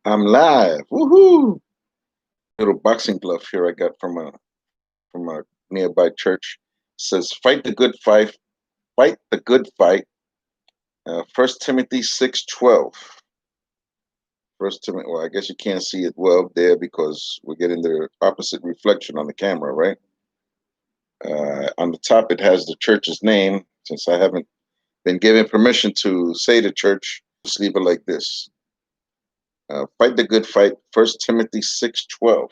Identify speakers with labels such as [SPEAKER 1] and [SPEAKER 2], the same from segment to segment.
[SPEAKER 1] I'm live. Woohoo! Little boxing glove here I got from a nearby church. Says fight the good fight, fight the good fight. 1 Timothy 6:12. First Timothy. Well, I guess you can't see it well there because we're getting the opposite reflection on the camera, right? On the top, it has the church's name. Since I haven't been given permission to say the church, just leave it like this. Fight the good fight. 1 Timothy 6:12.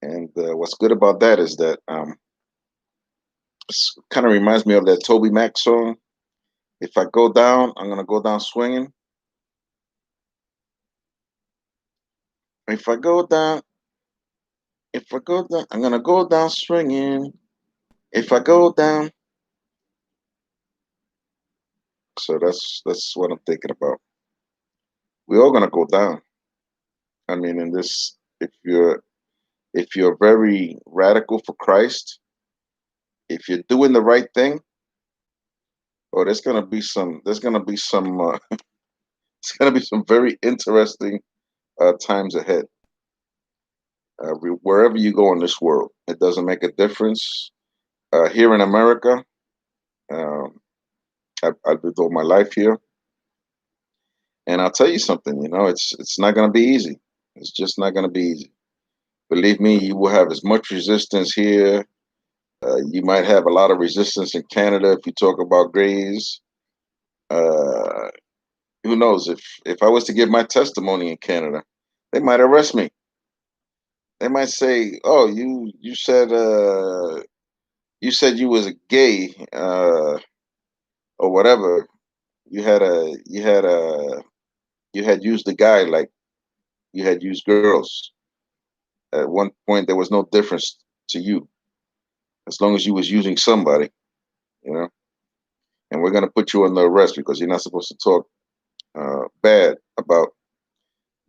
[SPEAKER 1] And what's good about that is that kind of reminds me of that Toby Mac song. If I go down, I'm gonna go down swinging. If I go down, if I go down, I'm gonna go down swinging. If I go down, so that's what I'm thinking about. We're all gonna go down. I mean, in this, if you're very radical for Christ, if you're doing the right thing, oh, there's gonna be some very interesting times ahead. Wherever you go in this world, it doesn't make a difference. Here in America, um, I've lived all my life here, and I'll tell you something. It's not going to be easy. It's just not going to be easy. Believe me, you will have as much resistance here. You might have a lot of resistance in Canada if you talk about gays. Uh, who knows? If I was to give my testimony in Canada, they might arrest me. They might say, "Oh, you said you was a gay or whatever. You had used the guy like you had used girls. At one point, there was no difference to you as long as you was using somebody, you know. And we're gonna put you on the arrest because you're not supposed to talk bad about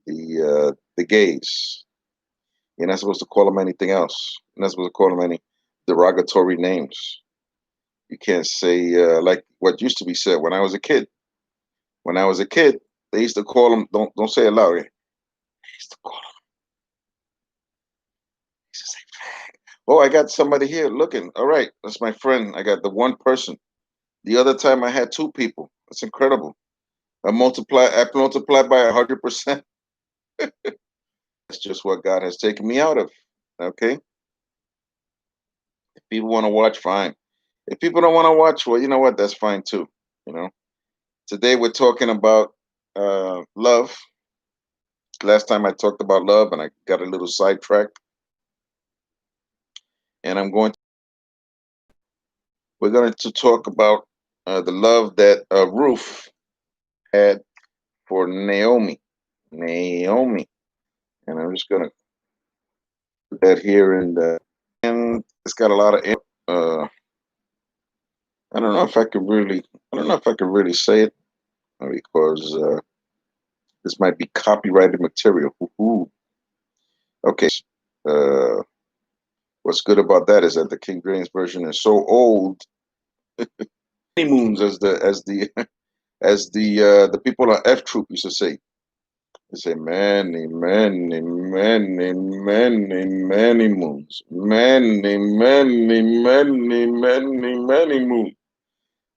[SPEAKER 1] the gays. You're not supposed to call them anything else. You're not supposed to call them any derogatory names. You can't say like what used to be said when I was a kid. When I was a kid, they used to call them. Don't say it loud. They used to call them. They used to say, "Oh, I got somebody here looking. All right, that's my friend. I got the one person. The other time I had two people. That's incredible. I multiply by 100%. That's just what God has taken me out of. Okay. If people want to watch, fine. If people don't want to watch, well, you know what? That's fine too. You know. Today we're talking about love. Last time I talked about love, and I got a little sidetracked. And we're going to talk about the love that Ruth had for Naomi. Naomi. And I'm just gonna put that here, and it's got a lot of uh I don't know if I could really say it because this might be copyrighted material. Ooh. Okay. Uh what's good about that is that the King James version is so old, many moons as the people on F Troop used to say. They say many, many, many, many, many moons. Many, many, many, many, many moons.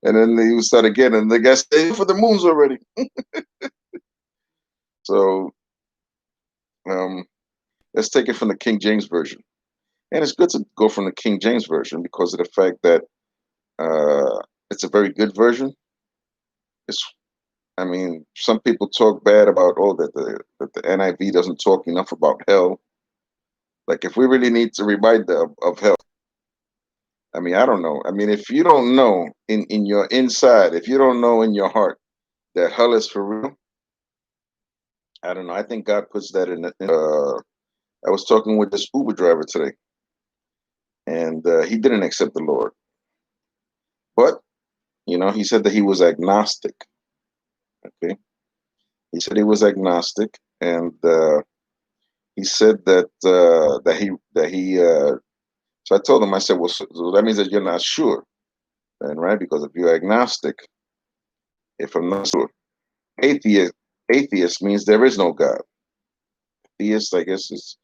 [SPEAKER 1] And then they would start again, and the guy say for the moons already. So um, let's take it from the King James version, and it's good to go from the King James version because of the fact that it's a very good version. It's, I mean, some people talk bad about that the NIV doesn't talk enough about hell. Like if we really need to remind of hell, I mean, I don't know. I mean, if you don't know in your inside, if you don't know in your heart that hell is for real, I don't know. I think God puts that I was talking with this Uber driver today, and he didn't accept the Lord, but he said that he was agnostic. Okay, he said he was agnostic, and he said that he. So I told him, I said, well, so that means that you're not sure, then, right? Because if you're agnostic, if I'm not sure, atheist. Atheist means there is no God. Theist, I guess, is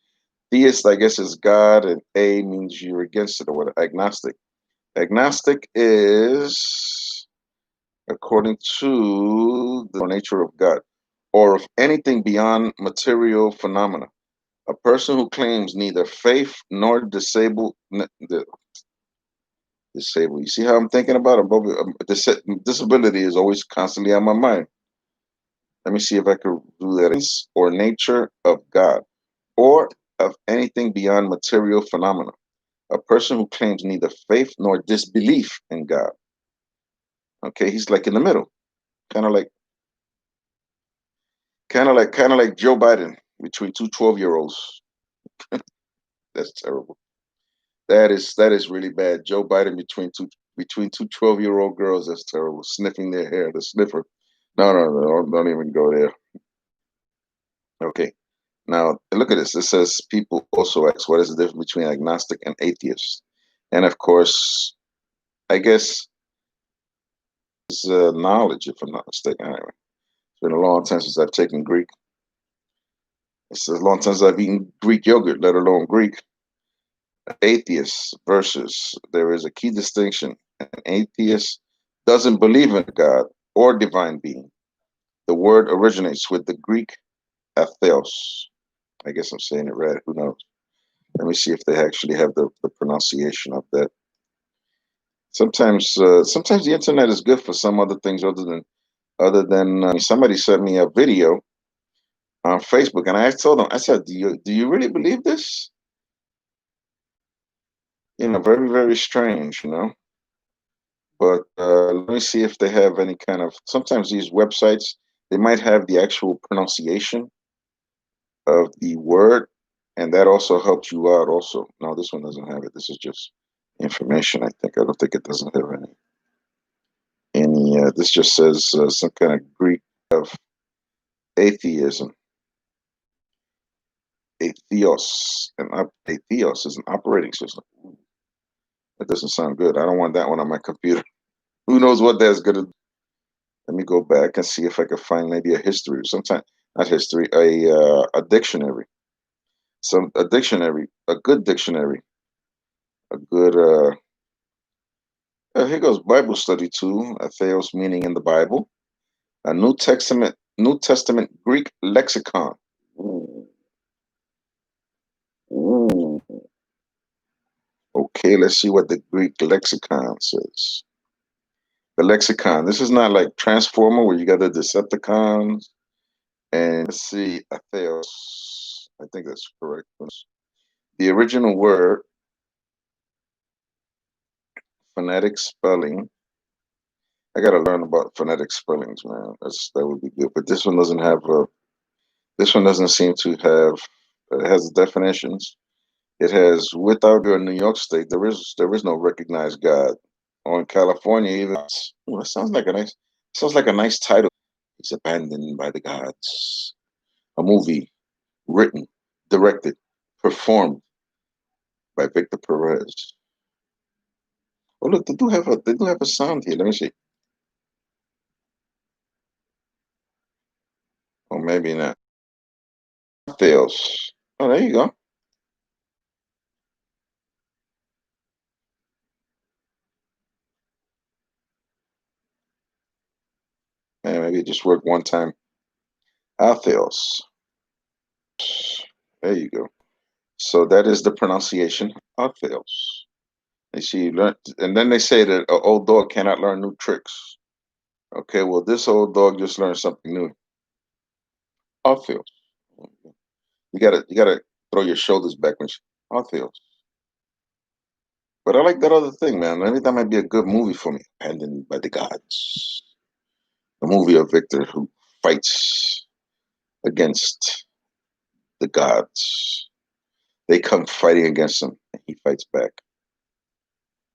[SPEAKER 1] theist, I guess, is God, and A means you're against it or what. Agnostic. Agnostic is according to the nature of God or of anything beyond material phenomena. A person who claims neither faith nor disabled. You see how I'm thinking about it? Disability is always constantly on my mind. Let me see if I could do that. Or nature of God or of anything beyond material phenomena. A person who claims neither faith nor disbelief in God. Okay, he's like in the middle, kind of like, kind of like Joe Biden between two 12-year-olds. That's terrible. That is really bad. Joe Biden between two 12-year-old girls. That's terrible. Sniffing their hair, the sniffer. No, no, no, don't even go there. Okay. Now look at this. It says people also ask what is the difference between agnostic and atheist, and of course, I guess it's knowledge, if I'm not mistaken. Anyway, it's been a long time since I've taken Greek. It's a long time since I've eaten Greek yogurt, let alone Greek. Atheist versus there is a key distinction. An atheist doesn't believe in God or divine being. The word originates with the Greek atheos. I guess I'm saying it right. Who knows? Let me see if they actually have the pronunciation of that. Sometimes the internet is good for some other things other than somebody sent me a video on Facebook, and I told them, I said, do you really believe this? Very very strange, But let me see if they have any kind of. Sometimes these websites they might have the actual pronunciation of the word, and that also helps you out. Also, no, this one doesn't have it. This is just information. I don't think it doesn't have any. This just says some kind of Greek of atheism. Atheos is an operating system. That doesn't sound good. I don't want that one on my computer. Who knows what that's gonna. Let me go back and see if I can find maybe a history. Sometime not history, a dictionary. A dictionary, a good dictionary, a good. Here goes Bible study too. Atheos meaning in the Bible. A New Testament Greek lexicon. Ooh, ooh. Okay, let's see what the Greek lexicon says. The lexicon. This is not like Transformer where you got the Decepticons. And let's see, Atheos. I think that's correct. The original word, phonetic spelling. I gotta learn about phonetic spellings, man. That would be good. But this one doesn't have a. This one doesn't seem to have. It has definitions. It has without your New York State, there is no recognized God. Or in California, even it sounds like a nice title. He's abandoned by the gods. A movie written, directed, performed by Victor Perez. Oh look, they do have a sound here. Let me see. Or maybe not. Fails. Oh, there you go. Man, maybe it just worked one time. Altheos. There you go. So that is the pronunciation. Altheos. They see you learn, and then they say that an old dog cannot learn new tricks. Okay, well, this old dog just learned something new. Altheos. You gotta throw your shoulders back when Altheos. But I like that other thing, man. I think that might be a good movie for me. Abandoned by the gods. The movie of Victor who fights against the gods. They come fighting against him, and he fights back.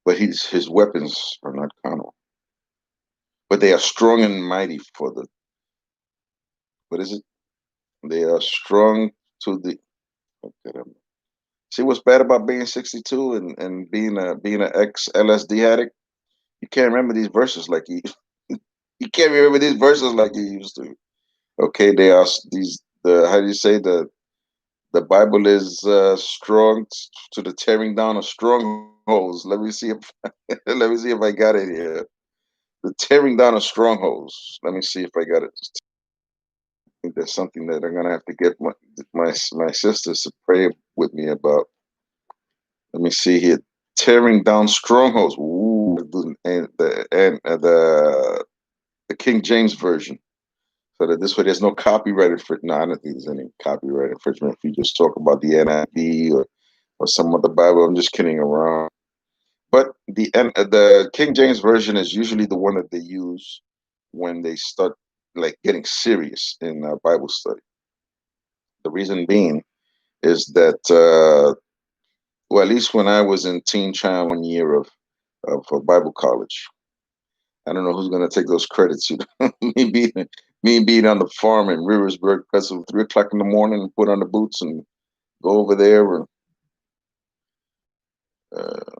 [SPEAKER 1] But his weapons are not carnal, but they are strong and mighty for the. What is it? They are strong to the. Okay, see what's bad about being 62 and being an ex LSD addict? You can't remember these verses like you. You can't remember these verses like you used to. Okay, they are these the how do you say the Bible is strong to the tearing down of strongholds. Let me see if let me see if I got it here. The tearing down of strongholds. Let me see if I got it. I think that's something that I'm gonna have to get my sisters to pray with me about. Let me see here. Tearing down strongholds. Ooh, and the King James version. So that this way there's no copyright infringement. No, I don't think there's any copyright infringement if you just talk about the NIV or some of the Bible. I'm just kidding around. But the King James version is usually the one that they use when they start like getting serious in Bible study. The reason being is that well, at least when I was in teen challenge 1 year of Bible college, I don't know who's going to take those credits. You know, me being on the farm in Riversburg, because of 3 o'clock in the morning, and put on the boots and go over there and uh,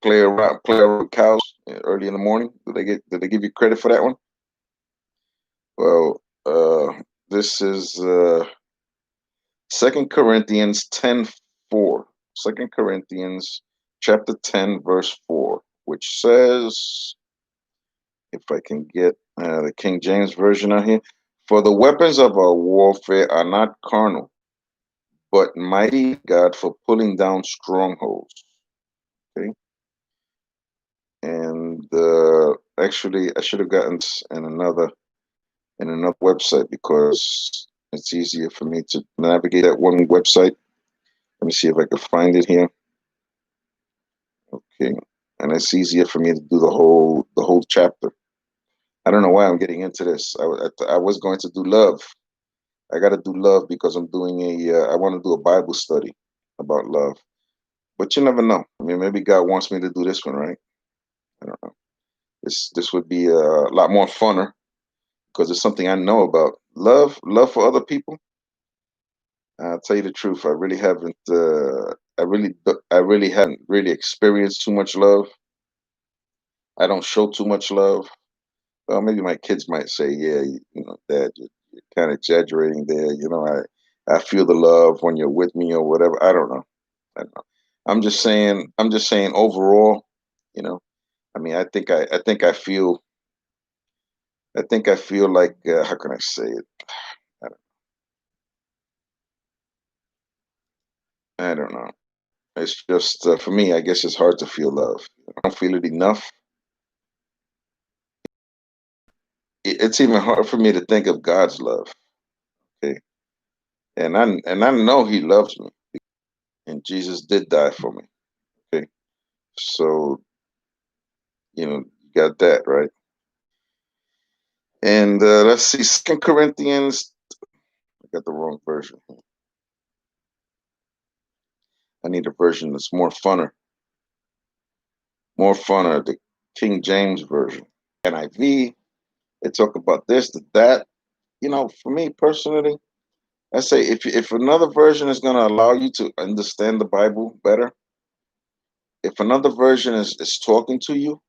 [SPEAKER 1] play around with cows early in the morning. Did they give you credit for that one? Well, this is 2 Corinthians 10:4. 2 Corinthians chapter 10 verse 4, which says, if I can get the King James version out here, for the weapons of our warfare are not carnal, but mighty God for pulling down strongholds. Okay, and actually, I should have gotten this in another website because it's easier for me to navigate that one website. Let me see if I can find it here. Okay, and it's easier for me to do the whole chapter. I don't know why I'm getting into this. I was going to do love. I got to do love because I'm doing I want to do a Bible study about love. But you never know. I mean, maybe God wants me to do this one, right? I don't know. This would be a lot more funner because it's something I know about. Love for other people. I'll tell you the truth. I really haven't. I really haven't really experienced too much love. I don't show too much love. Well, maybe my kids might say, "Yeah, Dad, you're kind of exaggerating there." I feel the love when you're with me or whatever. I don't know. I don't know. I'm just saying. I'm just saying overall. You know. I mean, I think I feel like how can I say it? I don't, I don't know. It's just for me. I guess it's hard to feel love. I don't feel it enough. It's even hard for me to think of God's love. Okay, and I know He loves me, and Jesus did die for me. Okay, so you got that right. And let's see, 2 Corinthians. I got the wrong version. I need a version that's more funner. The King James version, NIV. They talk about this, that. For me personally, I say if another version is going to allow you to understand the Bible better, if another version is talking to you,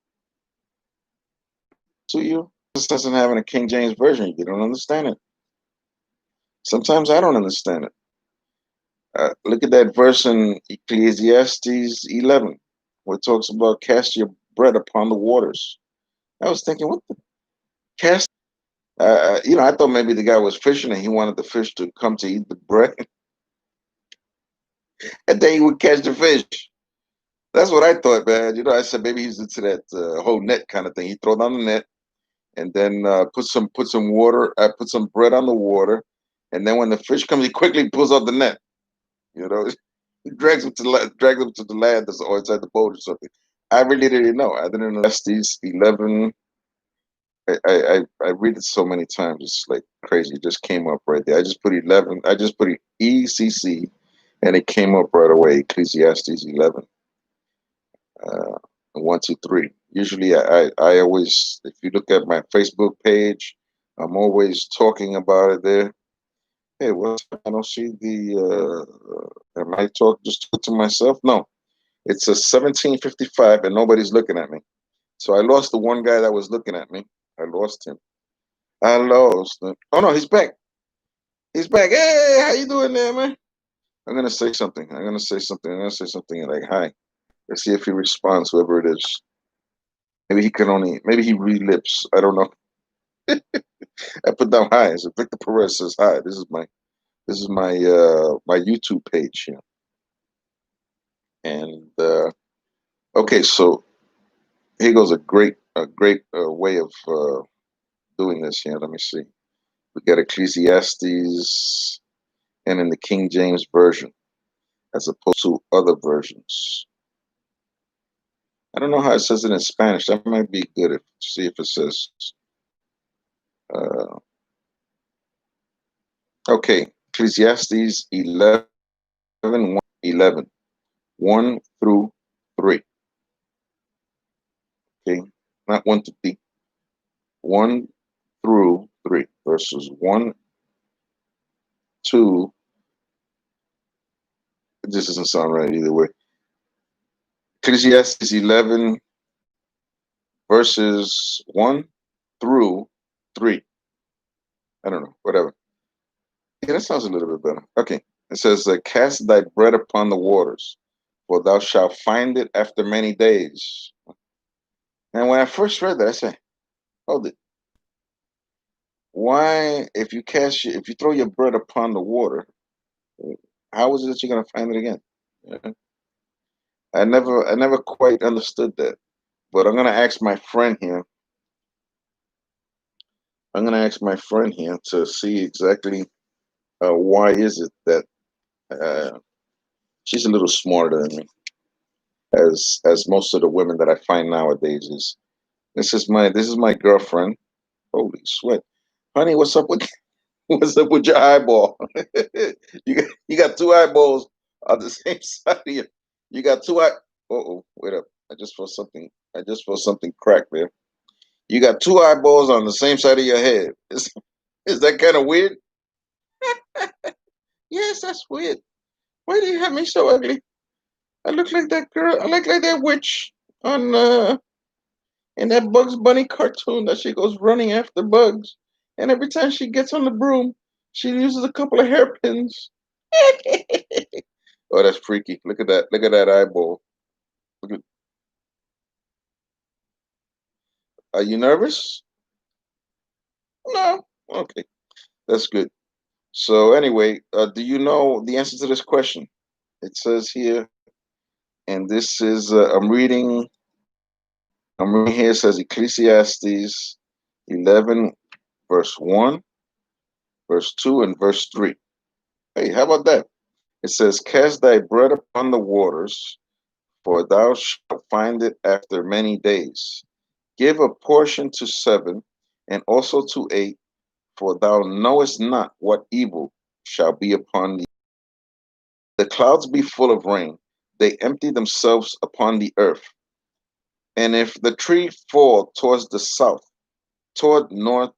[SPEAKER 1] this doesn't have in a King James version, you don't understand it. Sometimes I don't understand it. Look at that verse in Ecclesiastes 11, where it talks about cast your bread upon the waters. I was thinking, what the cast? I thought maybe the guy was fishing and he wanted the fish to come to eat the bread, and then he would catch the fish. That's what I thought, man. I said maybe he's into that whole net kind of thing. He throw down the net and then put some water, put some bread on the water, and then when the fish comes, he quickly pulls out the net. You know, he drags him to the land or inside the boat or something. I really didn't know. I didn't know these 11. I read it so many times. It's like crazy. It just came up right there. I just put 11. I just put ECC, and it came up right away. Ecclesiastes 11. 1, 2, 3. Usually, I always, if you look at my Facebook page, I'm always talking about it there. Hey, what? I don't see am I just talk to myself? No, it's a 17:55, and nobody's looking at me. So I lost the one guy that was looking at me. I lost him. I lost. Oh no, he's back. He's back. Hey, how you doing there, man? I'm gonna say something. I'm gonna say something. I'm gonna say something like hi. Let's see if he responds, whoever it is. Maybe he can only maybe he relips. I don't know. I put down hi. So Victor Perez says hi. This is my YouTube page here. And okay, so here goes a great way of doing this here. Let me see. We got Ecclesiastes and in the King James Version as opposed to other versions. I don't know how it says it in Spanish. That might be good if see if it says uh, okay. Ecclesiastes 11, 1 through 3. Okay. Not 1 to 3. 1 through 3. Verses 1, 2. It just doesn't sound right either way. Ecclesiastes 11 verses 1 through 3. I don't know, whatever. Yeah, that sounds a little bit better. Okay. It says, cast thy bread upon the waters, for thou shalt find it after many days. And when I first read that, I said, hold it. Why, if you throw your bread upon the water, how is it that you're going to find it again? Yeah. I never quite understood that. But I'm going to ask my friend here. I'm going to ask my friend here to see exactly why is it that she's a little smarter than me, as most of the women that I find nowadays is. This is my girlfriend. Holy sweat, honey, what's up with what's up with your eyeball? You got two eyeballs on the same side of you. You got two eye. Oh, wait up! I just felt something. I just felt something crack there. You got two eyeballs on the same side of your head. Is that kind of weird? Yes, that's weird. Why do you have me so ugly? I look like that girl. I look like that witch on in that Bugs Bunny cartoon that she goes running after bugs, and every time she gets on the broom, she uses a couple of hairpins. Oh, that's freaky. Look at that. Look at that eyeball. Look at, are you nervous? No. Okay, that's good. So anyway, do you know the answer to this question? It says here, and this is I'm reading. I'm reading here. It says Ecclesiastes 11, verse 1, verse 2, and verse 3. Hey, how about that? It says, cast thy bread upon the waters, for thou shalt find it after many days. Give a portion to 7, and also to 8, for thou knowest not what evil shall be upon thee. The clouds be full of rain, they empty themselves upon the earth. And if the tree fall towards the south, toward north,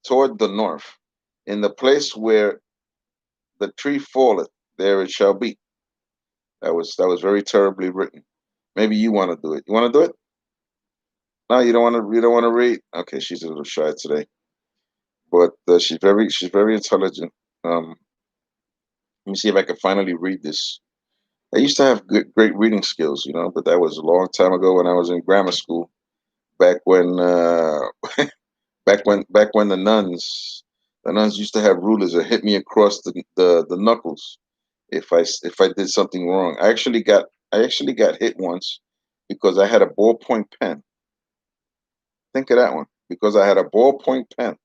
[SPEAKER 1] toward the north, in the place where the tree falleth, there it shall be. That was very terribly written. Maybe you want to do it. You want to do it? No, you don't want to. You don't want to read. Okay, she's a little shy today, but she's very intelligent. Let me see if I can finally read this. I used to have great reading skills, but that was a long time ago when I was in grammar school. Back when, back when the nuns used to have rulers that hit me across the knuckles if I did something wrong. I actually got hit once because I had a ballpoint pen. Think of that one. Because I had a ballpoint pen.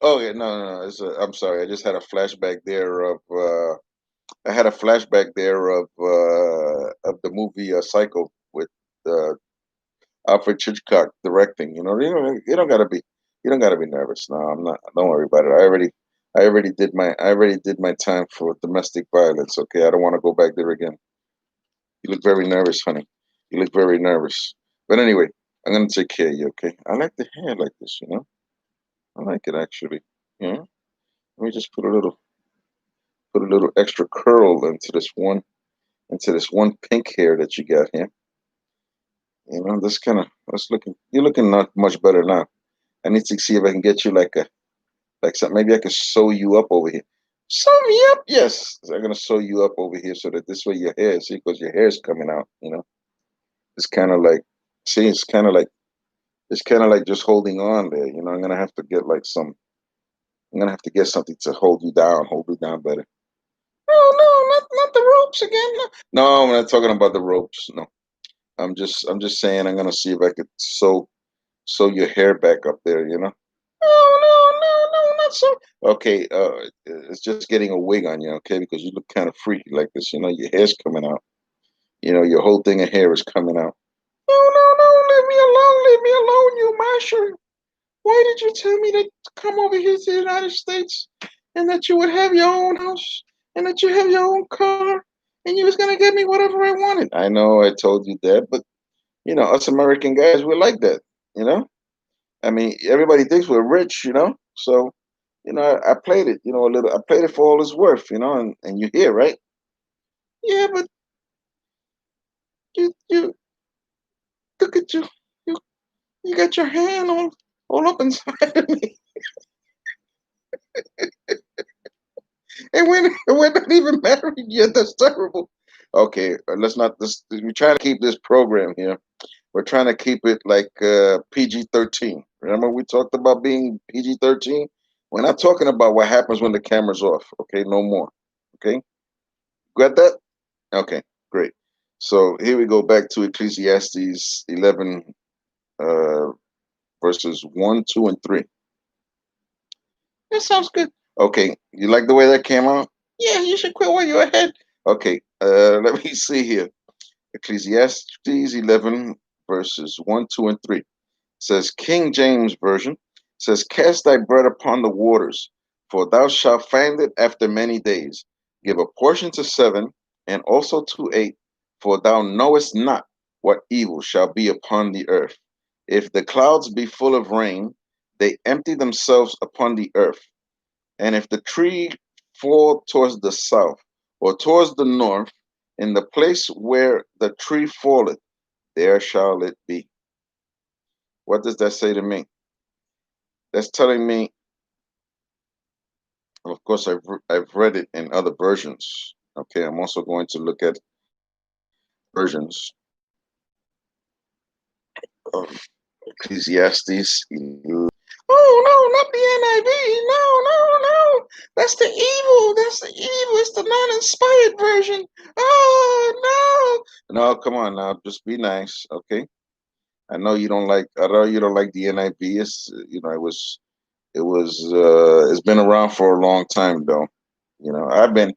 [SPEAKER 1] Oh yeah, no. I'm sorry. I just had a flashback there of. I had a flashback there of the movie Psycho with uh, Alfred Hitchcock directing. You don't gotta be nervous. No, I'm not. Don't worry about it. I already did my time for domestic violence. Okay, I don't want to go back there again. You look very nervous, honey. You look very nervous. But anyway, I'm gonna take care of you. Okay. I like the hair like this. I like it actually. Yeah. Let me just put a little. put a little extra curl into this one pink hair that you got here. You know, this kind of that's looking. You're looking not much better now. I need to see if I can get you like something. Maybe I can sew you up over here. Sew me up, yes. So I'm gonna sew you up over here so that this way your hair, see, because your hair is coming out. You know, it's kind of like, see, it's kind of like just holding on there. You know, I'm gonna have to get like some. I'm gonna have to get something to hold you down better. No, no, not the ropes again. No, no, I'm not talking about the ropes. No, I'm just saying I'm gonna see if I could sew your hair back up there. You know. No, no, no, no, not so. Okay, it's just getting a wig on you, okay? Because you look kind of freaky like this. You know, your hair's coming out. You know, your whole thing of hair is coming out. No, no, no, leave me alone, you masher. Why did you tell me to come over here to the United States and that you would have your own house and that you have your own car and you was gonna get me whatever I wanted? I know I told you that, but you know, us American guys, we're like that, you know? I mean, everybody thinks we're rich, you know? So, you know, I played it, you know, a little I played it for all it's worth, you know, and you're here, right? Yeah, but you look at you. You you got your hand all up inside of me. And we're not even married yet. That's terrible. Okay, let's not. We're trying to keep this program here. We're trying to keep it like PG-13. Remember we talked about being PG-13. We're not talking about what happens when the camera's off. Okay, no more. Okay, got that? Okay, great. So here we go back to Ecclesiastes 11, uh, verses 1, 2, and 3. That sounds good. Okay, you like the way that came out? Yeah, you should quit while you're ahead. Okay, let me see here. Ecclesiastes 11, verses 1, 2, and 3. Says King James Version, says, Cast thy bread upon the waters, for thou shalt find it after many days. Give a portion to 7, and also to 8, for thou knowest not what evil shall be upon the earth. If the clouds be full of rain, they empty themselves upon the earth. And if the tree fall towards the south or towards the north, in the place where the tree falleth, there shall it be. What does that say to me? That's telling me, of course, I've read it in other versions. Okay, I'm also going to look at versions of Ecclesiastes. Oh no, not the NIV. No, no, no. That's the evil. That's the evil. It's the non-inspired version. Oh no. No, come on now. Just be nice, okay? I know you don't like. I know you don't like the NIV. It's you know it's been around for a long time though. You know, I've been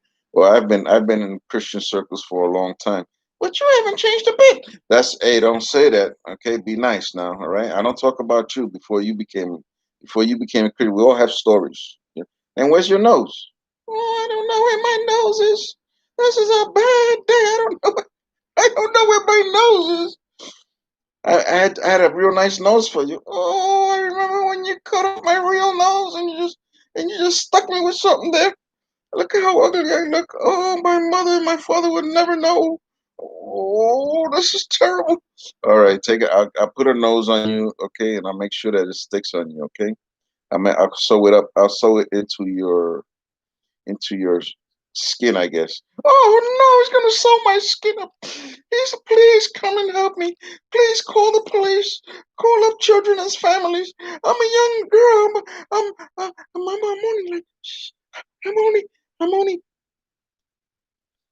[SPEAKER 1] in Christian circles for a long time. But you haven't changed a bit. That's hey, don't say that. Okay, be nice now, all right? I don't talk about you before you became a Christian. We all have stories. Yeah. And where's your nose? Oh, I don't know where my nose is. This is a bad day. I don't know where my nose is. I had a real nice nose for you. Oh, I remember when you cut off my real nose and you just stuck me with something there. Look at how ugly I look. Oh, my mother and my father would never know. Oh, this is terrible. All right, take it. I'll put a nose on you, okay, and I'll make sure that it sticks on you, okay. I'll sew it up. I'll sew it into your skin, I guess. Oh no, he's gonna sew my skin up. Please come and help me. Please call the police. Call up children's families. I'm a young girl. I'm only like, shh, I'm only, I'm only.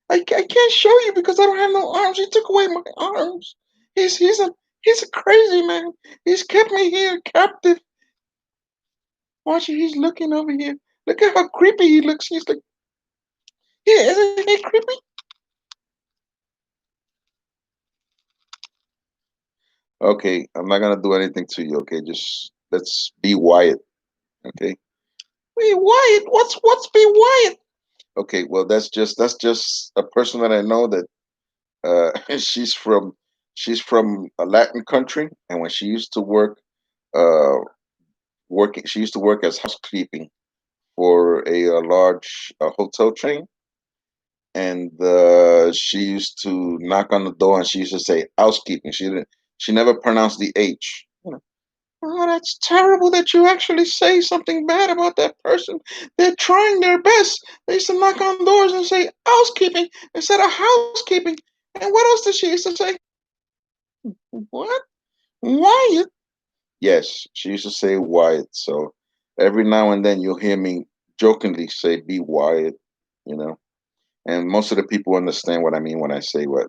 [SPEAKER 1] I can't show you because I don't have no arms. He took away my arms. He's a crazy man. He's kept me here captive. Watch it. He's looking over here. Look at how creepy he looks. He's like, yeah, isn't he creepy? Okay, I'm not gonna do anything to you. Okay, just let's be Wyatt. Okay. Wait, Wyatt? What's be Wyatt? Okay, well that's just a person that I know that she's from a Latin country, and when she used to uh she used to work as housekeeping for a large hotel chain, and she used to knock on the door, and she used to say housekeeping. She didn't. She never pronounced the H. Oh, that's terrible that you actually say something bad about that person. They're trying their best. They used to knock on doors and say housekeeping instead of housekeeping. And what else did she used to say? What? Wyatt? Yes, she used to say Wyatt. So every now and then you'll hear me jokingly say be Wyatt, you know. And most of the people understand what I mean when I say what.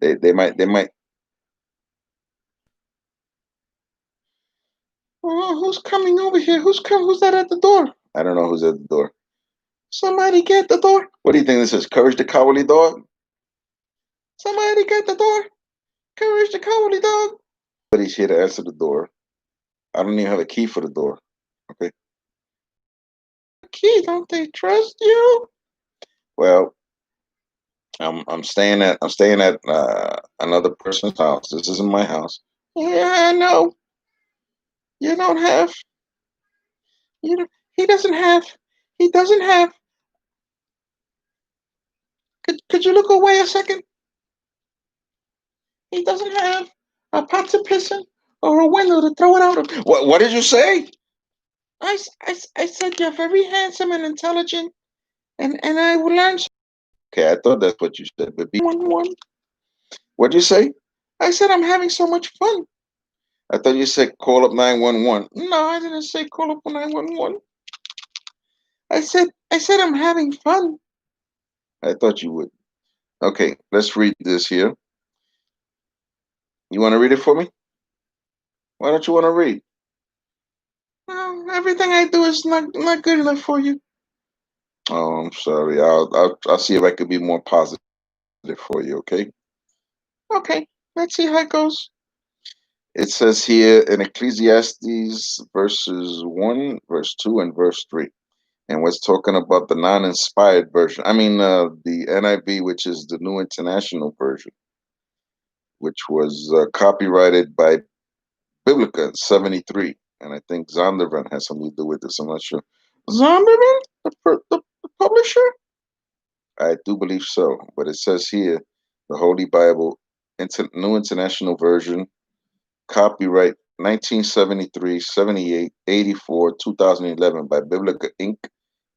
[SPEAKER 1] They might. Oh, who's coming over here? Who's that at the door? I don't know who's at the door. Somebody get the door. What do you think this is? Courage the Cowardly Dog? Somebody get the door. Courage the Cowardly Dog. Nobody's here to answer the door. I don't even have a key for the door. Okay. Key? Don't they trust you? Well, I'm staying at another person's house. This isn't my house. Yeah, I know. You don't have. You don't, he doesn't have. He doesn't have. Could you look away a second? He doesn't have a pot to piss in or a window to throw it out of. What did you say? I said you're very handsome and intelligent, and I will learn. Okay, I thought that's what you said, but be 111. What'd you say? I said I'm having so much fun. I thought you said call up 911. No, I didn't say call up 911. I said I'm having fun. I thought you would. Okay, let's read this here. You want to read it for me? Why don't you want to read? Everything I do is not good enough for you. Oh, I'm sorry. I'll see if I could be more positive for you. Okay. Okay. Let's see how it goes. It says here in Ecclesiastes verses 1, verse 2, and verse 3. And we're talking about the non-inspired version. I mean, the NIV, which is the New International Version, which was copyrighted by Biblica in 73. And I think Zondervan has something to do with this. I'm not sure. Zondervan? The publisher? I do believe so. But it says here, the Holy Bible, New International Version, copyright 1973, 78, 84, 2011 by Biblica Inc.,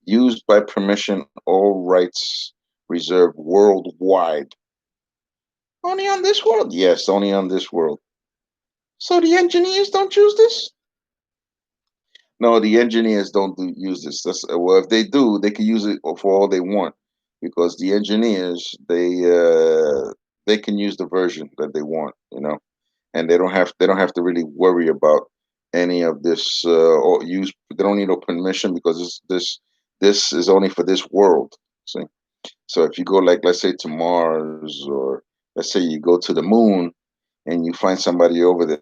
[SPEAKER 1] used by permission, all rights reserved worldwide. Only on this world? Yes, only on this world. So the engineers don't use this? No, the engineers don't use this. Well, if they do, they can use it for all they want, because the engineers they can use the version that they want, and they don't have to really worry about any of this or use. They don't need no permission because this is only for this world. See, so if you go, like, let's say, to Mars, or let's say you go to the moon and you find somebody over there.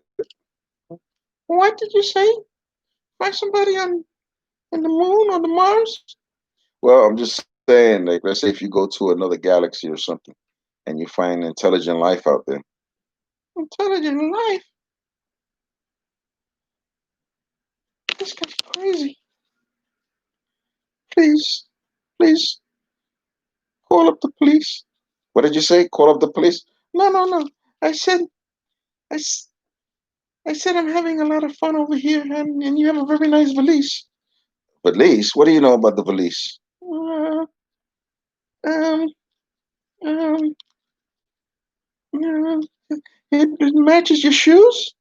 [SPEAKER 1] What did you say? Find somebody on the moon or the Mars? Well, I'm just saying, like, let's say if you go to another galaxy or something and you find intelligent life out there. Intelligent life? This guy's crazy. Please, please, call up the police. What did you say? Call up the police? No, no, no. I said, I, s- I said I'm having a lot of fun over here, and you have a very nice valise. Valise? What do you know about the valise? Um, um, uh, it matches your shoes?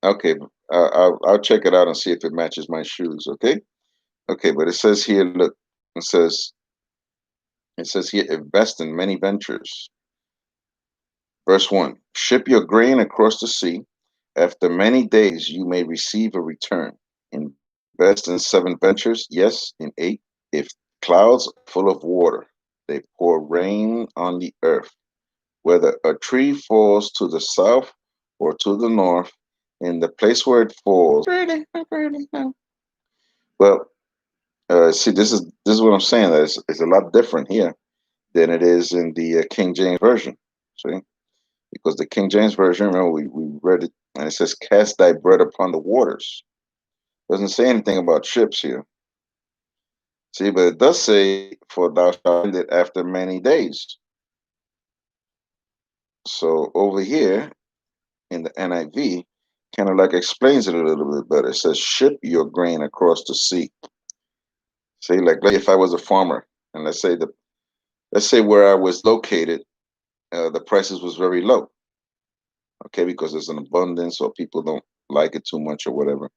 [SPEAKER 1] Okay, I'll check it out and see if it matches my shoes. Okay, okay, but it says here, look, it says it says here, invest in many ventures. Verse 1: Ship your grain across the sea. After many days, you may receive a return. Invest in 7 ventures. Yes, in 8. If clouds are full of water, they pour rain on the earth. Whether a tree falls to the south or to the north, in the place where it falls. Really, really, no. Well, see, this is what I'm saying. That it's a lot different here than it is in the King James version. See, because the King James version, remember, we read it, and it says, "Cast thy bread upon the waters." Doesn't say anything about ships here. See, but it does say, "For thou shalt find it after many days." So over here in the NIV, kind of like explains it a little bit better. It says, "Ship your grain across the sea." See, like if I was a farmer, and let's say where I was located, the prices was very low. Okay, because there's an abundance, or people don't like it too much, or whatever.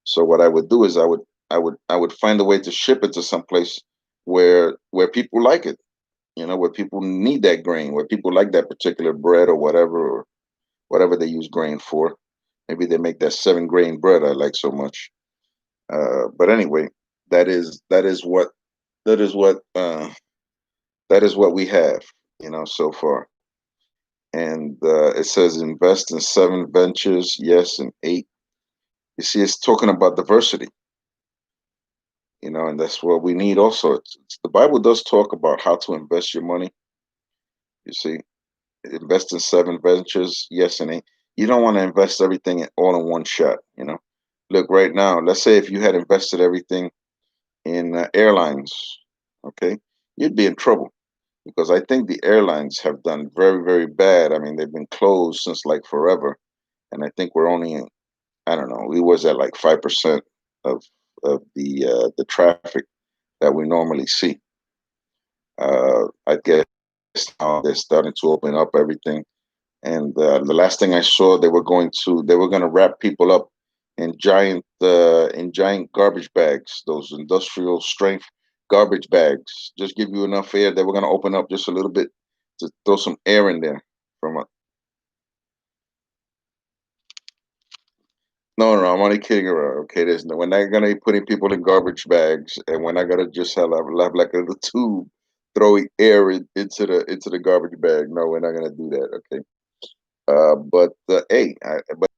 [SPEAKER 1] So what I would do is I would find a way to ship it to some place where people like it, where people need that grain, where people like that particular bread, or whatever they use grain for. Maybe they make that 7 grain bread I like so much. But anyway, that is that is what that is what that is what we have, so far. And it says invest in 7 ventures, yes, and 8. You see, it's talking about diversity, and that's what we need also. The Bible does talk about how to invest your money. You see, invest in 7 ventures, yes, and 8. You don't want to invest everything all in one shot. Look, right now, let's say if you had invested everything in airlines, okay, you'd be in trouble because I think the airlines have done very, very bad. I mean, they've been closed since like forever, and I think we're only I don't know, we was at like 5% of the traffic that we normally see. I guess now they're starting to open up everything. And the last thing I saw, they were going to wrap people up in giant garbage bags, those industrial strength garbage bags. Just give you enough air. They were going to open up just a little bit to throw some air in there from a. No, no, I'm only kidding around. Okay, we're not gonna be putting people in garbage bags, and we're not gonna just have like a little tube throwing air into the garbage bag. No, we're not gonna do that. Okay. But hey, but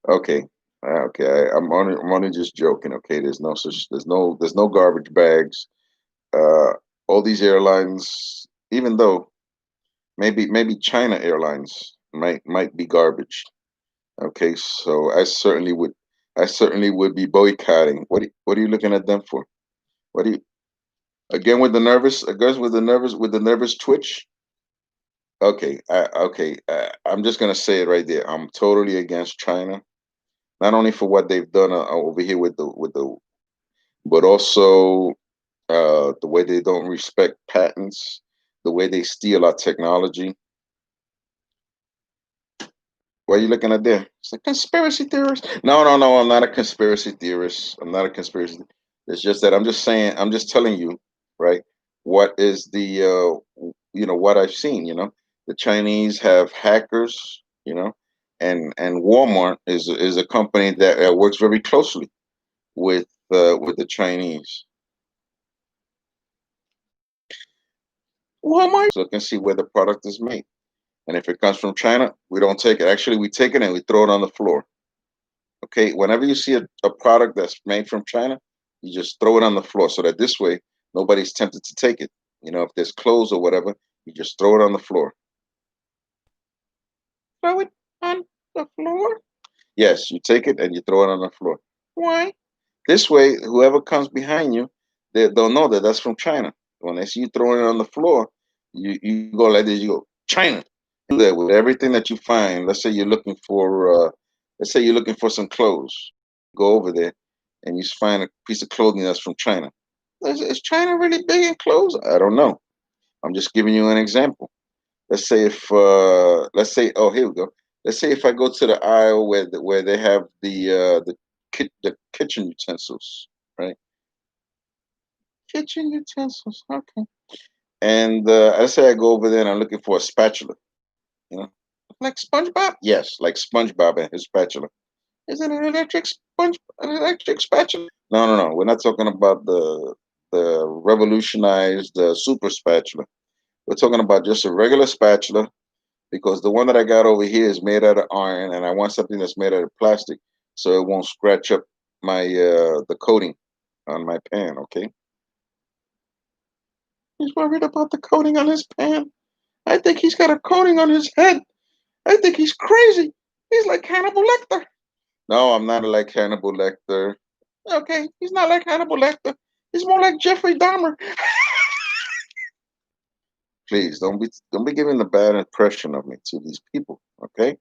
[SPEAKER 1] okay, okay. I'm only just joking. Okay, there's no garbage bags. Uh, all these airlines, even though maybe China Airlines might be garbage. Okay, so I certainly would be boycotting. What are you looking at them for? What do you again with the nervous? Again with the nervous twitch? Okay, I'm just gonna say it right there. I'm totally against China, not only for what they've done over here but also the way they don't respect patents, the way they steal our technology. What are you looking at there? It's a conspiracy theorist. No, no, no. I'm not a conspiracy theorist. I'm not a conspiracy. It's just that I'm just saying. I'm just telling you, right? What is what I've seen. The Chinese have hackers. And Walmart is a company that works very closely with the Chinese. Walmart. Look and see where the product is made. And if it comes from China, we don't take it. Actually, we take it and we throw it on the floor. Okay, whenever you see a product that's made from China, you just throw it on the floor so that this way nobody's tempted to take it. If there's clothes or whatever, you just throw it on the floor. Throw it on the floor? Yes, you take it and you throw it on the floor. Why? This way, whoever comes behind you, they'll know that that's from China. When they see you throwing it on the floor, you go like this, you go, China. Do that with everything that you find. Let's say you're looking for some clothes. Go over there and you find a piece of clothing that's from China. Is China really big in clothes? I don't know. I'm just giving you an example. Let's say, oh, here we go. Let's say if I go to the aisle where they have the kitchen utensils, right? Kitchen utensils, okay. And let's say I go over there and I'm looking for a spatula, you know, like SpongeBob. Yes, like SpongeBob and his spatula. Is it an electric spatula? No, no, no. We're not talking about the revolutionized super spatula. We're talking about just a regular spatula because the one that I got over here is made out of iron, and I want something that's made out of plastic so it won't scratch up my the coating on my pan. Okay. He's worried about the coating on his pan. I think he's got a coating on his head. I think he's crazy. He's like Hannibal Lecter. No, I'm not like Hannibal Lecter. Okay, he's not like Hannibal Lecter. He's more like Jeffrey Dahmer. Please don't be giving the bad impression of me to these people. Okay,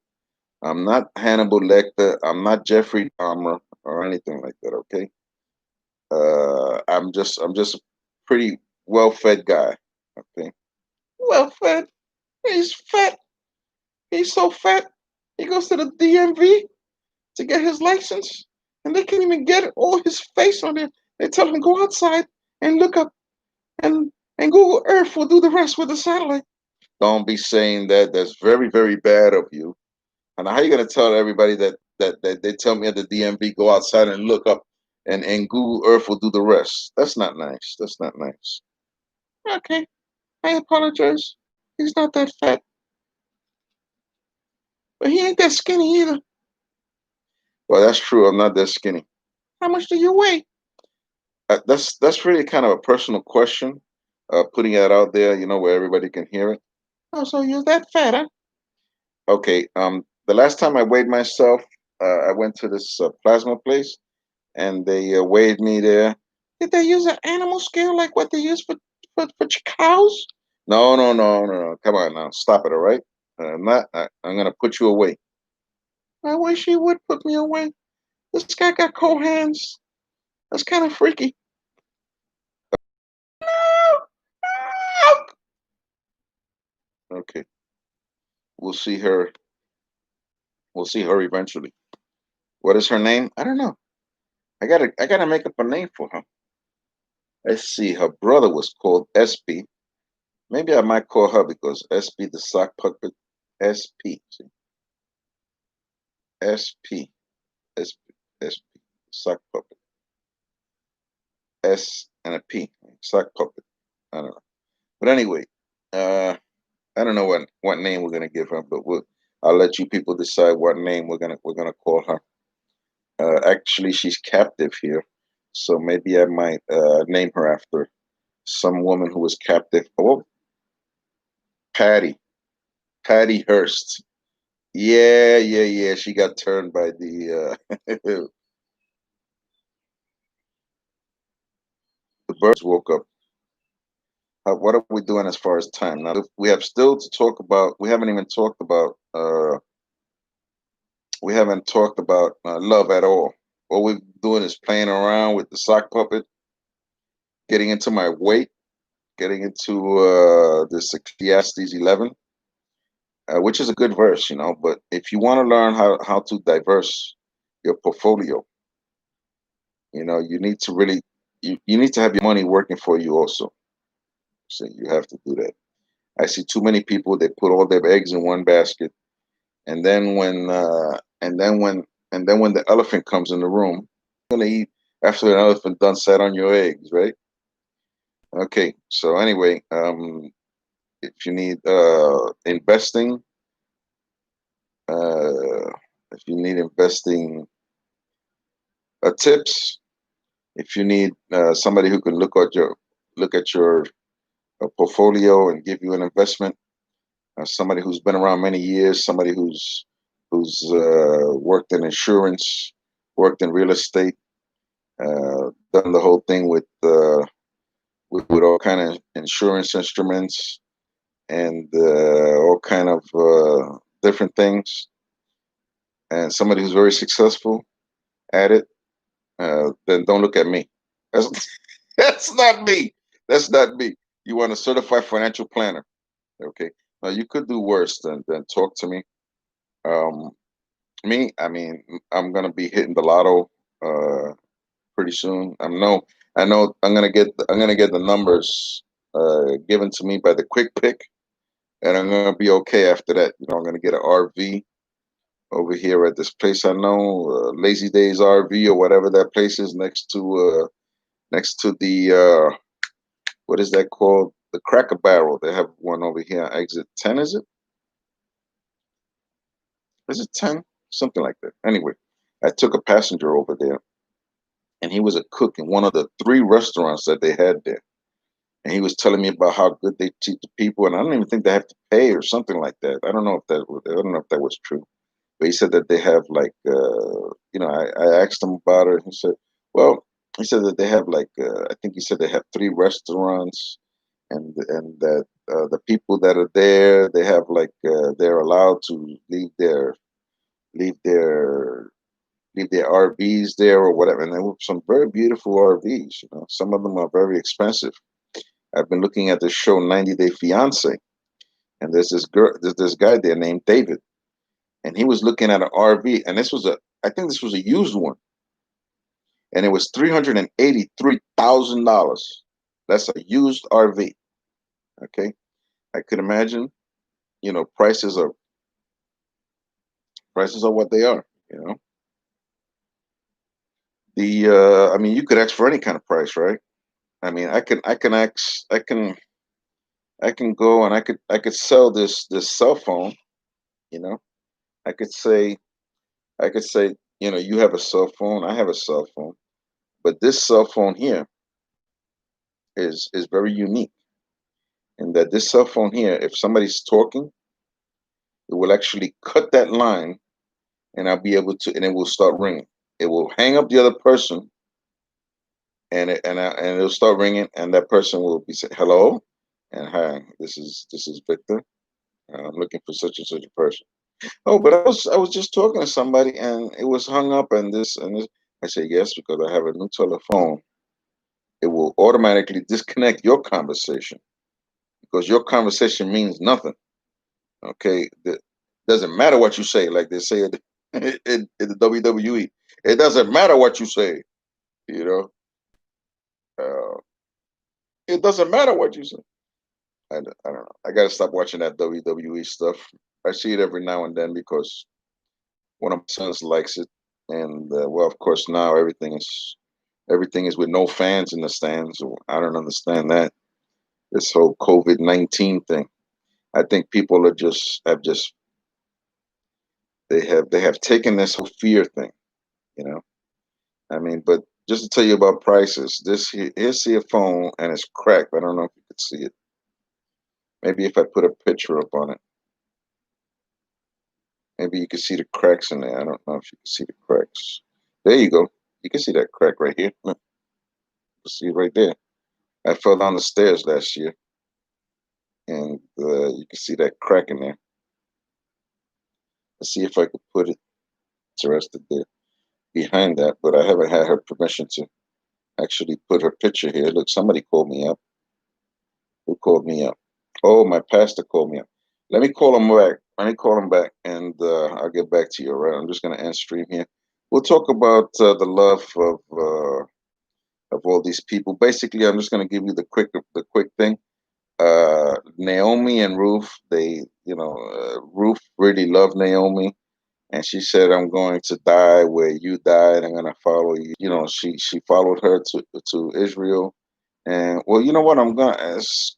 [SPEAKER 1] I'm not Hannibal Lecter. I'm not Jeffrey Dahmer or anything like that. Okay, I'm just a pretty well-fed guy. Okay, well-fed. He's fat. He's so fat. He goes to the DMV to get his license, and they can't even get all his face on it. They tell him go outside and look up, and Google Earth will do the rest with the satellite. Don't be saying that. That's very, very bad of you. And how are you going to tell everybody that they tell me at the DMV go outside and look up, and Google Earth will do the rest? That's not nice. That's not nice. Okay, I apologize. He's not that fat, but he ain't that skinny either. Well, that's true. I'm not that skinny. How much do you weigh? That's really kind of a personal question. Putting that out there, where everybody can hear it. Oh, so you're that fat, huh? Okay. The last time I weighed myself, I went to this plasma place, and they weighed me there. Did they use an animal scale like what they use for cows? No, no, no, no, no. Come on now, stop it, all right? I'm not. I'm gonna put you away. I wish he would put me away. This guy got cold hands. That's kind of freaky. No, no. Okay, we'll see her. We'll see her eventually. What is her name? I don't know. I gotta make up a name for her. Let's see. Her brother was called SP. Maybe I might call her because SP the sock puppet. SP. See? SP. SP. SP. Sock puppet. S and a P. Sock puppet. I don't know. But anyway, I don't know what name we're gonna give her, but I'll let you people decide what name we're gonna call her. Actually, she's captive here, so maybe I might name her after some woman who was captive. Oh, Patty, Patty Hearst. Yeah, yeah, yeah. She got turned by the the birds woke up. What are we doing as far as time now? We have still to talk about. We haven't even talked about. We haven't talked about love at all. All we're doing is playing around with the sock puppet, getting into my weight, getting into this Ecclesiastes 11, which is a good verse, But if you want to learn how to diverse your portfolio, you need to really you need to have your money working for you also. So you have to do that. I see too many people, they put all their eggs in one basket, and then when the elephant comes in the room, you're gonna eat after an elephant done sat on your eggs, right? Okay. So anyway, if you need investing, uh, if you need investing tips, if you need somebody who can look at your portfolio and give you an investment, somebody who's been around many years, somebody who's worked in insurance, worked in real estate, done the whole thing with all kind of insurance instruments and all kind of different things, and somebody who's very successful at it, then don't look at me. That's that's not me. That's not me. You want a certified financial planner, okay? Now you could do worse than talk to me. Um, Me, I mean, I'm gonna be hitting the lotto uh, pretty soon. I know I'm gonna get the numbers given to me by the quick pick, and I'm gonna be okay after that. I'm gonna get an RV over here at this place I know, Lazy Days RV or whatever that place is next to the what is that called? The Cracker Barrel. They have one over here on exit 10. Is it? Is it 10? Something like that. Anyway, I took a passenger over there, and he was a cook in one of the three restaurants that they had there. And he was telling me about how good they treat the people, and I don't even think they have to pay or something like that. I don't know if that was true, but he said that they have like I asked him about it. He said, Well, he said that they have like I think he said they have three restaurants, and that the people that are there, they have like they're allowed to leave their leave their RVs there or whatever. And there were some very beautiful RVs. You know, some of them are very expensive. I've been looking at the show 90 Day Fiance, and there's this guy there named David, and he was looking at an RV, and I think this was a used one, and it was $383,000. That's a used RV. Okay, I could imagine. You know, prices are what they are. You know, I mean, you could ask for any kind of price, right? I mean, I can go and I could sell this cell phone. You know, I could say I could say, you know, you have a cell phone, I have a cell phone, but this cell phone here is very unique in that this cell phone here, if somebody's talking, it will actually cut that line, and I'll be able to, and it will start ringing. It will hang up the other person, and it'll start ringing, and that person will be saying hello, and hi, this is Victor. I'm looking for such and such a person. Oh, but I was just talking to somebody, and it was hung up, and this. I say yes because I have a new telephone. It will automatically disconnect your conversation because your conversation means nothing. Okay, it doesn't matter what you say, like they say it in the WWE. It doesn't matter what you say. You know, uh, it doesn't matter what you say. I don't know. I got to stop watching that WWE stuff. I see it every now and then because one of my sons likes it, and well, of course, now everything is with no fans in the stands. I don't understand that this whole COVID-19 thing. I think people are just they have taken this whole fear thing, you know. I mean, but just to tell you about prices, here's see a phone and it's cracked. I don't know if you could see it. Maybe if I put a picture up on it, maybe you can see the cracks in there. I don't know if you can see the cracks. There you go. You can see that crack right here. Look, you see it right there. I fell down the stairs last year, and you can see that crack in there. Let's see if I could put it interested there behind that, but I haven't had her permission to actually put her picture here. Look, somebody called me up. Who called me up? Oh, my pastor called me up. Let me call him back. Let me call him back, and I'll get back to you. All right, I'm just gonna end stream here. We'll talk about the love of all these people. Basically, I'm just gonna give you the quick thing. Naomi and Ruth, Ruth really loved Naomi, and she said, "I'm going to die where you died. I'm going to follow you." You know, she followed her to Israel, and well, you know what? I'm just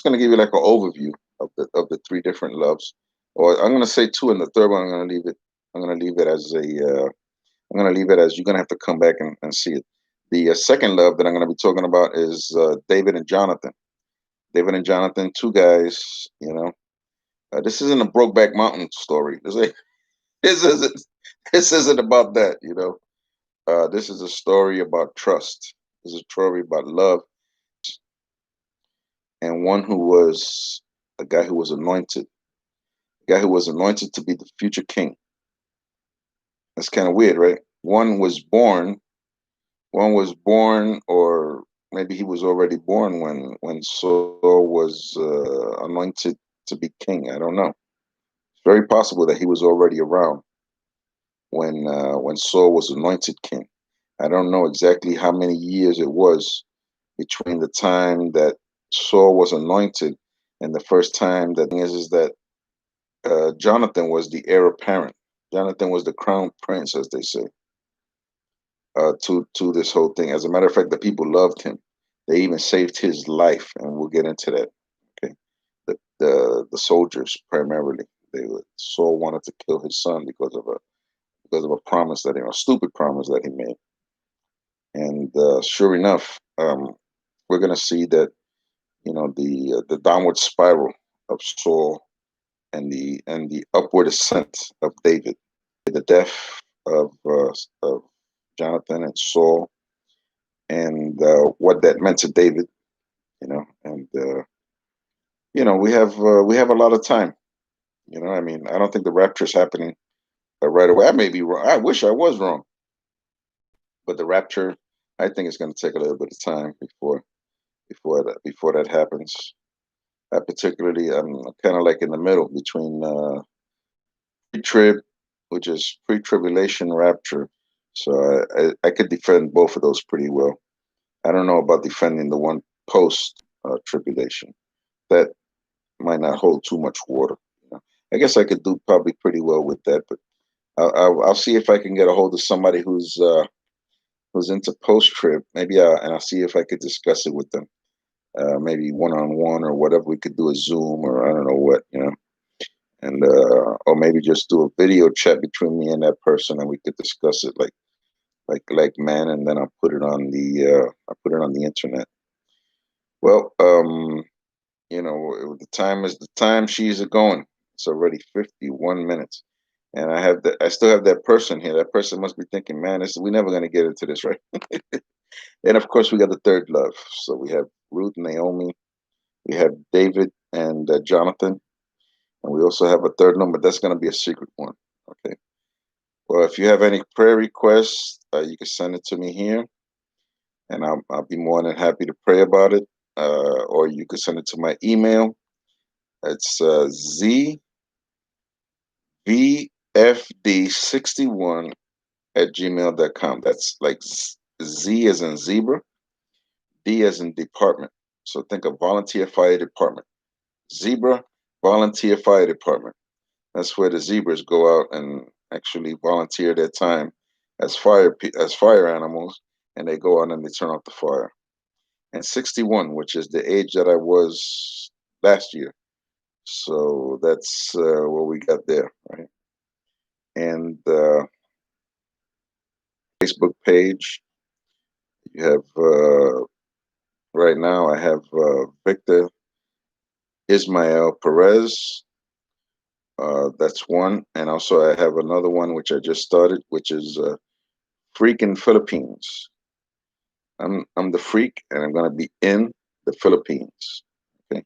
[SPEAKER 1] going to give you like an overview of the three different loves, or I'm going to say two, and the third one I'm going to leave it. I'm going to leave it as I'm going to leave it as you're going to have to come back and see it. The second love that I'm going to be talking about is David and Jonathan. David and Jonathan, two guys. You know, this isn't a Brokeback Mountain story. This isn't this isn't about that, you know. This is a story about trust. This is a story about love, and one who was a guy who was anointed, a guy who was anointed to be the future king. That's kind of weird, right? One was born, or maybe he was already born when Saul was anointed to be king. I don't know. It's very possible that he was already around when Saul was anointed king. I don't know exactly how many years it was between the time that Saul was anointed and the first time that is that Jonathan was the heir apparent. Jonathan was the crown prince, as they say, to this whole thing. As a matter of fact, the people loved him. They even saved his life, and we'll get into that. Okay, the soldiers primarily. Saul wanted to kill his son because of a promise that a stupid promise that he made. And sure enough, we're going to see that the downward spiral of Saul and the upward ascent of David, the death of Jonathan and Saul, and what that meant to David. And we have a lot of time. I mean, I don't think the rapture is happening right away. I may be wrong. I wish I was wrong, but the rapture, I think it's going to take a little bit of time before that happens. Particularly, I'm kind of like in the middle between pre-trib, which is pre-tribulation rapture. So I could defend both of those pretty well. I don't know about defending the one post tribulation. That might not hold too much water. I guess I could do probably pretty well with that, but I'll see if I can get a hold of somebody who's into post trib. Maybe and I'll see if I could discuss it with them. Maybe one on one or whatever. We could do a Zoom or I don't know what, and or maybe just do a video chat between me and that person, and we could discuss it like man, and then I'll put it on the internet. Well, the time is the time she's a going. It's already 51 minutes. And I still have that person here. That person must be thinking, man, we're never gonna get into this, right? And of course we got the third love. So we have Ruth, Naomi, we have David and Jonathan, and we also have a third one, but that's gonna be a secret one. Okay. Well, if you have any prayer requests, you can send it to me here, and I'll be more than happy to pray about it. Or you can send it to my email. It's zvfd61 at gmail.com. That's like Z as in zebra, D as in department. So think of volunteer fire department. Zebra volunteer fire department. That's where the zebras go out and actually volunteer their time as fire animals, and they go out and they turn off the fire. And 61, which is the age that I was last year. So that's what we got there, right? And Facebook page, you have right now. I have Victor Ismael Perez. That's one, and also I have another one which I just started, which is Freaking Philippines. I'm the freak, and I'm gonna be in the Philippines. Okay,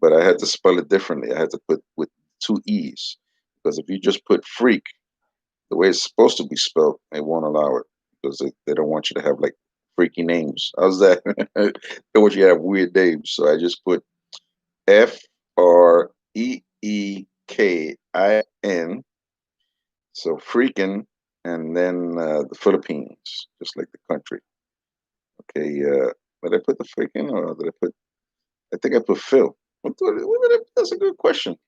[SPEAKER 1] but I had to spell it differently. I had to put with two e's, because if you just put freak the way it's supposed to be spelled, they won't allow it, because they don't want you to have like freaky names. How's that? They want you to have weird names. So I just put FREEKIN. So freaking, and then the Philippines, just like the country. Okay, did I put the freaking, or did I put? I think I put Phil. That's a good question.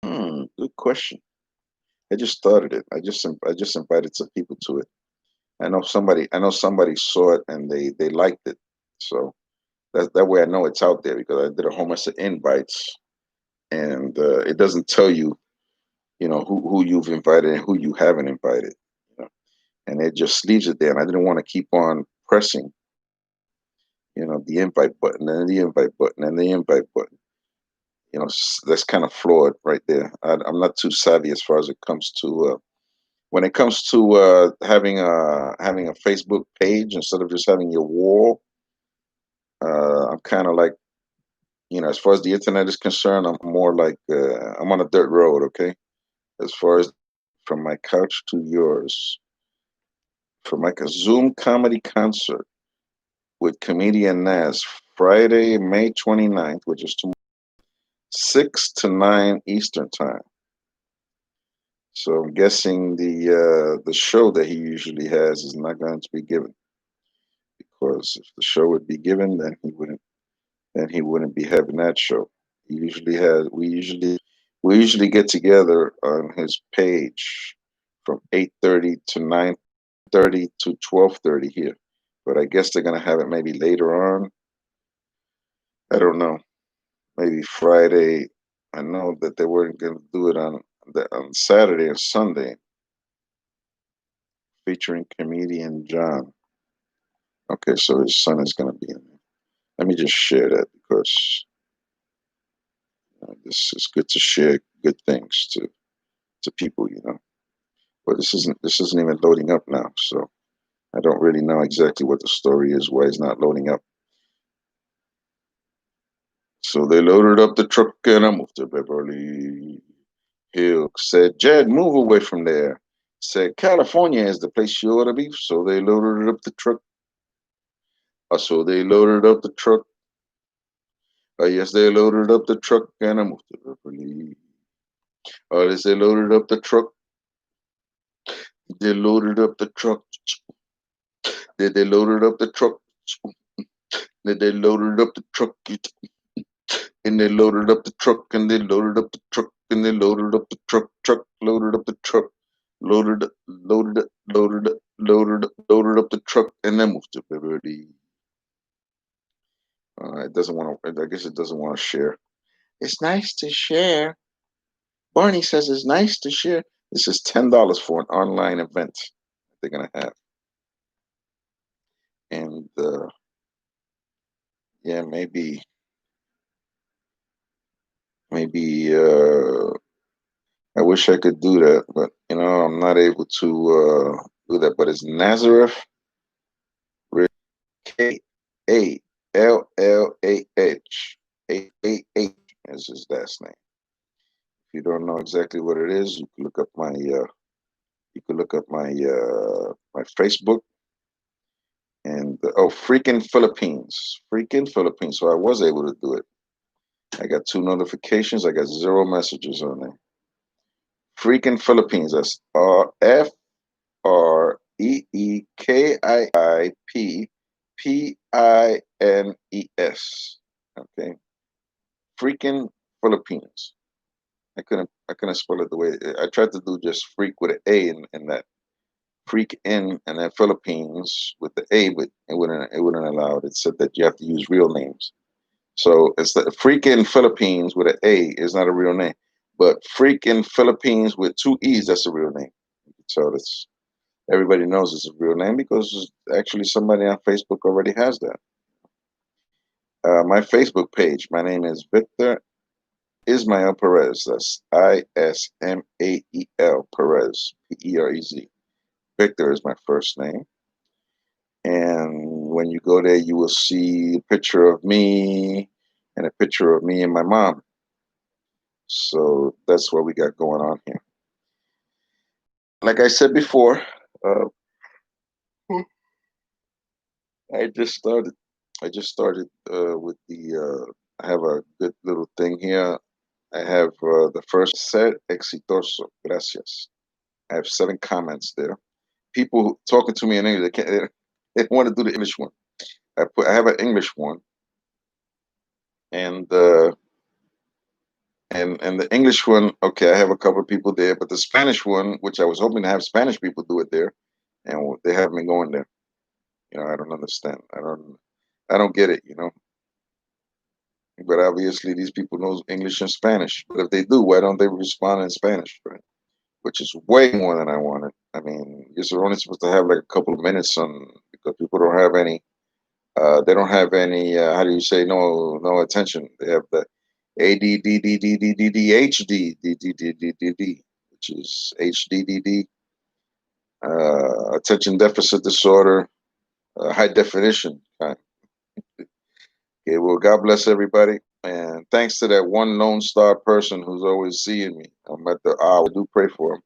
[SPEAKER 1] Good question. I just started it. I just invited some people to it. I know somebody saw it and they liked it. So that way I know it's out there, because I did a whole mess of invites, and it doesn't tell you, who you've invited and who you haven't invited. You know, and it just leaves it there. And I didn't want to keep on pressing, the invite button and the invite button and the invite button. That's kind of flawed right there. I'm not too savvy as far as it comes to when it comes to having a Facebook page instead of just having your wall. I'm kind of like, as far as the internet is concerned, I'm more like I'm on a dirt road. Okay, as far as from my couch to yours, from like a Zoom comedy concert with comedian Nas, Friday, May 29th, which is tomorrow, 6 to 9 Eastern time. So I'm guessing the show that he usually has is not going to be given, because if the show would be given, then he wouldn't be having that show. He usually has we usually get together on his page from 8:30 to 9:30 to 12:30 here. But I guess they're gonna have it maybe later on. I don't know. Maybe Friday. I know that they weren't gonna do it on Saturday or Sunday, featuring comedian John. Okay, so his son is gonna be in there. Let me just share that, because this is good to share good things to people. But this isn't even loading up now, so I don't really know exactly what the story is, why it's not loading up. So they loaded up the truck and I moved to Beverly Hills. Said, Jed, move away from there. Said, California is the place you ought to be. So they loaded up the truck. So they loaded up the truck. Yes, they loaded up the truck and I moved to Beverly. Yes, they loaded up the truck. They loaded up the truck. They loaded up the truck. They loaded up the truck. And they loaded up the truck. And they loaded up the truck. And they loaded up the truck. Truck loaded up the truck. Loaded up the truck, and then moved to Beverly. It doesn't want to. I guess it doesn't want to share. It's nice to share. Barney says it's nice to share. This is $10 for an online event that they're gonna have, and yeah, maybe I wish I could do that, but I'm not able to do that. But it's Nazareth, Kallah, is his last name. If you don't know exactly what it is, you can look up my Facebook and freaking Philippines. So I was able to do it. I got 2 notifications. I got 0 messages on there. Freaking Philippines. That's FREEKIPPINES. Okay, freaking Philippines. I couldn't spell it the way I tried to do, just freak with an A in that freak in, and then Philippines with the A, but it wouldn't allow it. It said that you have to use real names. So it's the freaking Philippines with an A is not a real name, but freaking Philippines with 2 E's, that's a real name. So that's everybody knows it's a real name because actually somebody on Facebook already has that. My Facebook page, my name is Victor Ismael Perez. That's ISMAEL Perez, PEREZ. Victor is my first name. And when you go there, you will see a picture of me and a picture of me and my mom. So that's what we got going on here. Like I said before, uh, I just started. I just started with the. I have a good little thing here. I have the first ser exitoso. Gracias. I have 7 comments there. People talking to me in English. They want to do the English one. I have an English one, and and the English one. Okay, I have a couple of people there, but the Spanish one, which I was hoping to have Spanish people do it there, and they have me going there. I don't understand. I don't get it. But obviously these people know English and Spanish. But if they do, why don't they respond in Spanish, right? Which is way more than I wanted. I mean, you're only supposed to have like a couple of minutes on, because people don't have any. They don't have any. How do you say no attention? They have the ADDDDDDHD, which is HDDD, attention deficit disorder, high definition kind. Okay, well, God bless everybody. And thanks to that one Lone Star person who's always seeing me. I'm at the hour. I do pray for him.